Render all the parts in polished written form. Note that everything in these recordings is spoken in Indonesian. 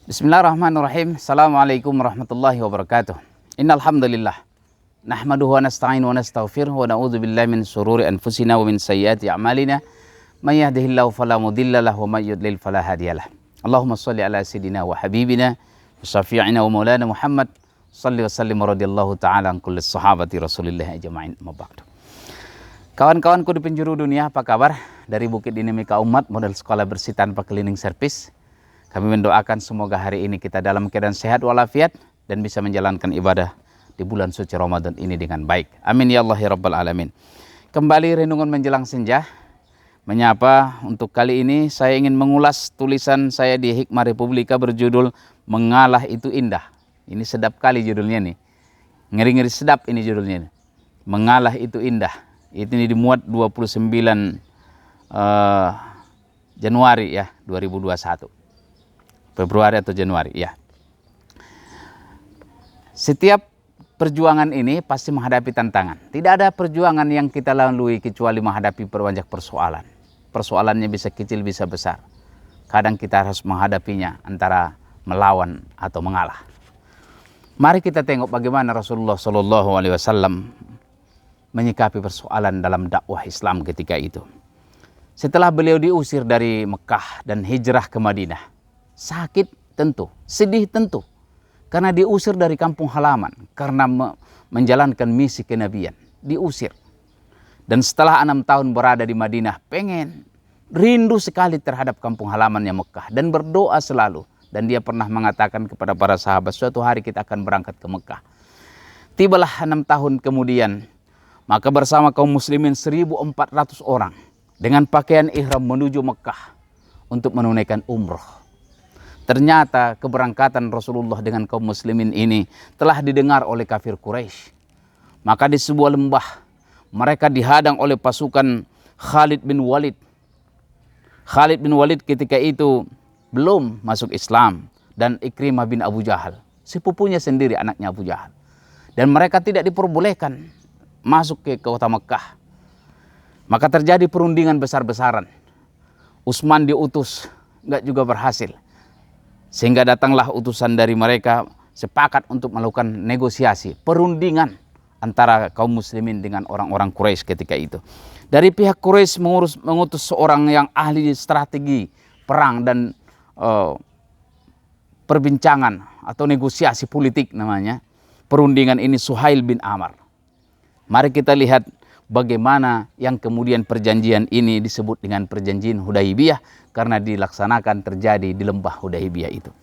Bismillahirrahmanirrahim. Assalamualaikum warahmatullahi wabarakatuh. Innal hamdalillah nahmaduhu wa nasta'inu wa nastaghfiruhu wa na'udzu billahi min shururi anfusina wa min sayyiati a'malina. May yahdihillahu fala mudilla lahu wa may yudlil fala hadiyalah. Allahumma shalli ala sayidina wa habibina wa syafi'ina wa maulana Muhammad salli wa sallim radhiyallahu ta'ala an kulli sahabati Rasulillah ajma'in. Amma ba'du. Kawan-kawanku di penjuru dunia, apa kabar? Dari Bukit Dinamika Umat, model sekolah bersih tanpa cleaning service. Kami mendoakan semoga hari ini kita dalam keadaan sehat walafiat dan bisa menjalankan ibadah di bulan suci Ramadan ini dengan baik. Amin ya Allah ya Rabbal Alamin. Kembali renungan menjelang senja. Menyapa untuk kali ini saya ingin mengulas tulisan saya di Hikmah Republika berjudul Mengalah Itu Indah. Ini sedap kali judulnya nih. Ngeri-ngeri sedap ini judulnya nih. Mengalah Itu Indah. Ini dimuat 29 Januari ya 2021. Februari atau Januari, ya. Setiap perjuangan ini pasti menghadapi tantangan. Tidak ada perjuangan yang kita lalui kecuali menghadapi berbanyak persoalan. Persoalannya bisa kecil, bisa besar. Kadang kita harus menghadapinya antara melawan atau mengalah. Mari kita tengok bagaimana Rasulullah SAW menyikapi persoalan dalam dakwah Islam ketika itu. Setelah beliau diusir dari Mekah dan hijrah ke Madinah, sakit tentu, sedih tentu, karena diusir dari kampung halaman, karena menjalankan misi kenabian, diusir. Dan setelah 6 tahun berada di Madinah, rindu sekali terhadap kampung halamannya Mekah, dan berdoa selalu. Dan dia pernah mengatakan kepada para sahabat, suatu hari kita akan berangkat ke Mekah. Tibalah 6 tahun kemudian, maka bersama kaum muslimin 1.400 orang, dengan pakaian ihram menuju Mekah, untuk menunaikan umroh. Ternyata keberangkatan Rasulullah dengan kaum muslimin ini telah didengar oleh kafir Quraisy. Maka di sebuah lembah mereka dihadang oleh pasukan Khalid bin Walid. Khalid bin Walid ketika itu belum masuk Islam, dan Ikrimah bin Abu Jahal, sepupunya sendiri anaknya Abu Jahal. Dan mereka tidak diperbolehkan masuk ke kota Mekah. Maka terjadi perundingan besar-besaran. Utsman diutus, enggak juga berhasil. Sehingga datanglah utusan dari mereka sepakat untuk melakukan negosiasi, perundingan antara kaum muslimin dengan orang-orang Quraisy ketika itu. Dari pihak Quraisy mengutus seorang yang ahli strategi perang dan perbincangan atau negosiasi politik namanya. Perundingan ini Suhail bin Amr. Mari kita lihat bagaimana yang kemudian perjanjian ini disebut dengan perjanjian Hudaibiyah, karena dilaksanakan terjadi di lembah Hudaibiyah itu.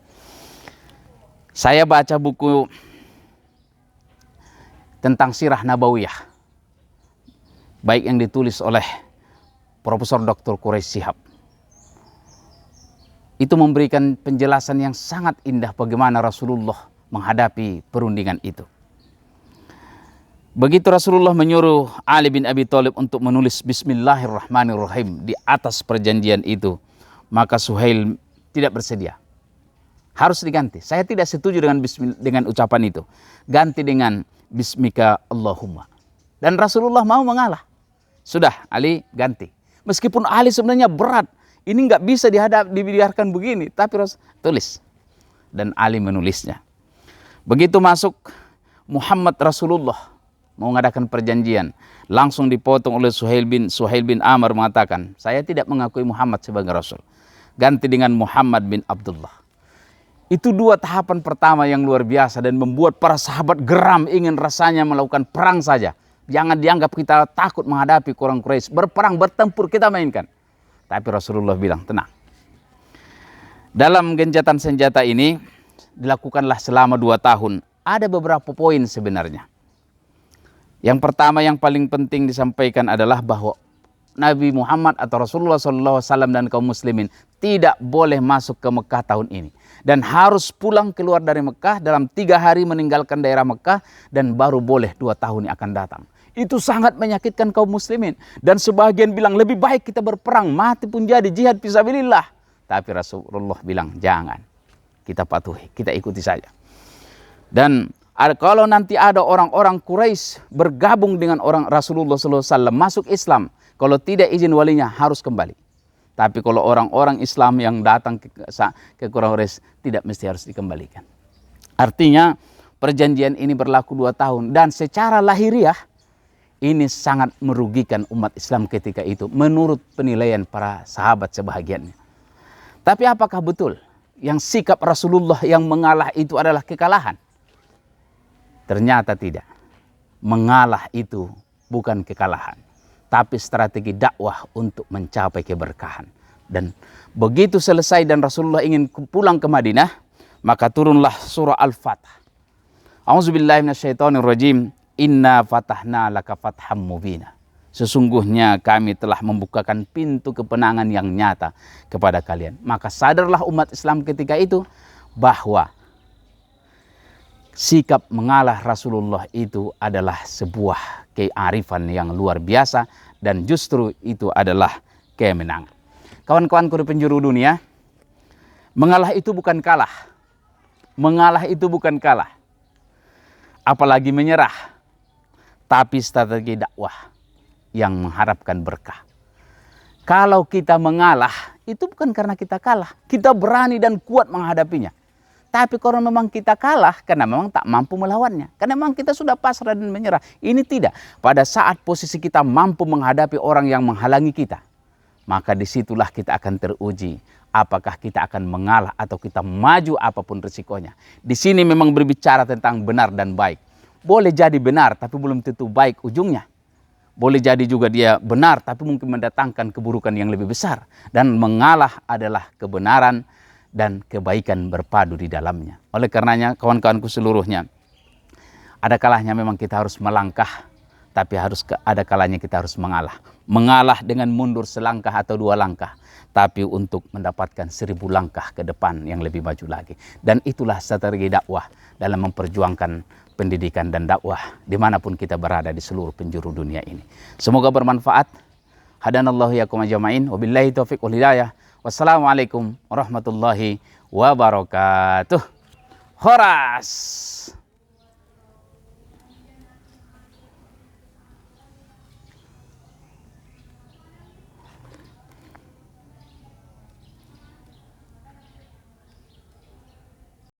Saya baca buku tentang sirah nabawiyah, baik yang ditulis oleh Profesor Dr. Quraish Shihab. Itu memberikan penjelasan yang sangat indah bagaimana Rasulullah menghadapi perundingan itu. Begitu Rasulullah menyuruh Ali bin Abi Thalib untuk menulis Bismillahirrahmanirrahim di atas perjanjian itu, maka Suhail tidak bersedia. Harus diganti. Saya tidak setuju dengan ucapan itu. Ganti dengan Bismika Allahumma. Dan Rasulullah mau mengalah. Sudah, Ali ganti. Meskipun Ali sebenarnya berat. Ini nggak bisa dibiarkan begini. Tapi tulis. Dan Ali menulisnya. Begitu masuk Muhammad Rasulullah mau mengadakan perjanjian, langsung dipotong oleh Suhail bin Amr mengatakan, saya tidak mengakui Muhammad sebagai Rasul. Ganti dengan Muhammad bin Abdullah. Itu 2 tahapan pertama yang luar biasa dan membuat para sahabat geram, ingin rasanya melakukan perang saja. Jangan dianggap kita takut menghadapi orang Quraisy. Berperang, bertempur kita mainkan. Tapi Rasulullah bilang, tenang. Dalam gencatan senjata ini dilakukanlah selama 2 tahun. Ada beberapa poin sebenarnya. Yang pertama yang paling penting disampaikan adalah bahwa Nabi Muhammad atau Rasulullah SAW dan kaum muslimin tidak boleh masuk ke Mekah tahun ini. Dan harus pulang keluar dari Mekah dalam 3 hari meninggalkan daerah Mekah, dan baru boleh 2 tahun yang akan datang. Itu sangat menyakitkan kaum muslimin. Dan sebagian bilang lebih baik kita berperang, mati pun jadi, jihad fisabilillah. Tapi Rasulullah bilang jangan. Kita patuhi, kita ikuti saja. Dan kalau nanti ada orang-orang Quraisy bergabung dengan orang Rasulullah SAW masuk Islam, kalau tidak izin walinya harus kembali. Tapi kalau orang-orang Islam yang datang ke Quraisy tidak mesti harus dikembalikan. Artinya perjanjian ini berlaku 2 tahun dan secara lahiriah ini sangat merugikan umat Islam ketika itu menurut penilaian para sahabat sebahagiannya. Tapi apakah betul yang sikap Rasulullah yang mengalah itu adalah kekalahan? Ternyata tidak. Mengalah itu bukan kekalahan, tapi strategi dakwah untuk mencapai keberkahan. Dan begitu selesai dan Rasulullah ingin pulang ke Madinah, maka turunlah surah Al-Fatah. A'udzubillahi minasyaitonirrajim. Inna fatahna laka fatham mubina. Sesungguhnya kami telah membukakan pintu kemenangan yang nyata kepada kalian. Maka sadarlah umat Islam ketika itu bahwa sikap mengalah Rasulullah itu adalah sebuah kearifan yang luar biasa dan justru itu adalah kemenangan. Kawan-kawanku di penjuru dunia, mengalah itu bukan kalah. Mengalah itu bukan kalah. Apalagi menyerah. Tapi strategi dakwah yang mengharapkan berkah. Kalau kita mengalah, itu bukan karena kita kalah. Kita berani dan kuat menghadapinya. Tapi kalau memang kita kalah, karena memang tak mampu melawannya. Karena memang kita sudah pasrah dan menyerah. Ini tidak. Pada saat posisi kita mampu menghadapi orang yang menghalangi kita, maka disitulah kita akan teruji. Apakah kita akan mengalah atau kita maju apapun risikonya. Di sini memang berbicara tentang benar dan baik. Boleh jadi benar, tapi belum tentu baik ujungnya. Boleh jadi juga dia benar, tapi mungkin mendatangkan keburukan yang lebih besar. Dan mengalah adalah kebenaran dan kebaikan berpadu di dalamnya. Oleh karenanya, kawan-kawanku seluruhnya, ada kalanya memang kita harus melangkah, tapi ada kalanya kita harus mengalah. Mengalah dengan mundur selangkah atau 2 langkah, tapi untuk mendapatkan 1000 langkah ke depan yang lebih maju lagi. Dan itulah strategi dakwah dalam memperjuangkan pendidikan dan dakwah dimanapun kita berada di seluruh penjuru dunia ini. Semoga bermanfaat. Hadanallahu yakum ajma'in. Wabillahi taufiq wal hidayah. Wassalamualaikum warahmatullahi wabarakatuh. Horas.